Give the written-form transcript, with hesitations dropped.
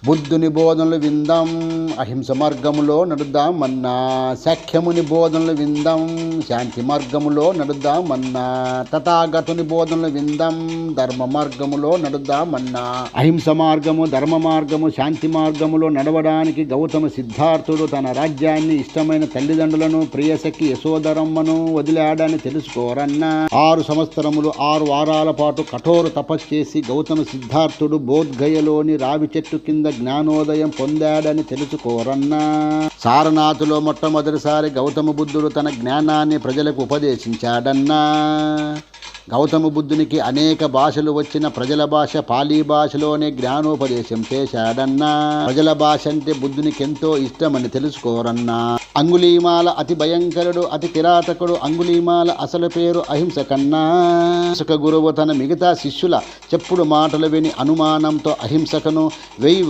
బుద్ధుని బోధనలు విందాం, అహింస మార్గములో నడుద్దామన్నా. సఖ్యముని బోధనలు విందాం, శాంతి మార్గములో నడుద్దామన్నా. తథాగతుని బోధనలు విందాం, ధర్మ మార్గములో నడుద్దామన్నా. అహింస మార్గము, ధర్మ మార్గము, శాంతి మార్గములో నడవడానికి గౌతమ సిద్ధార్థుడు తన రాజ్యాన్ని, ఇష్టమైన తల్లిదండ్రులను, ప్రియసఖి యశోదరమ్మను వదిలాడని తెలుసుకోరన్నా. 6 సంవత్సరములు 6 వారాల పాటు కఠోర తపస్సు చేసి గౌతమ సిద్ధార్థుడు బోధ్గయలోని రావి చెట్టు కింద జ్ఞానోదయం పొందాడని తెలుసుకోరన్నా. సారనాథులో మొట్టమొదటిసారి గౌతమ బుద్ధుడు తన జ్ఞానాన్ని ప్రజలకు ఉపదేశించాడన్నా. గౌతమ బుద్ధునికి అనేక భాషలు వచ్చిన ప్రజల భాష పాలీ భాషలోనే జ్ఞానోపదేశం చేశాడన్నా. ప్రజల భాష అంటే బుద్ధునికి ఎంతో ఇష్టమని తెలుసుకోరన్నా. అంగుళీమాల అతి భయంకరుడు, అతి కిరాతకుడు. అంగుళీమాల అసలు పేరు అహింస కన్నా. గురువు తన మిగతా శిష్యుల చెప్పుడు మాటలు విని అనుమానంతో అహింసకను 1000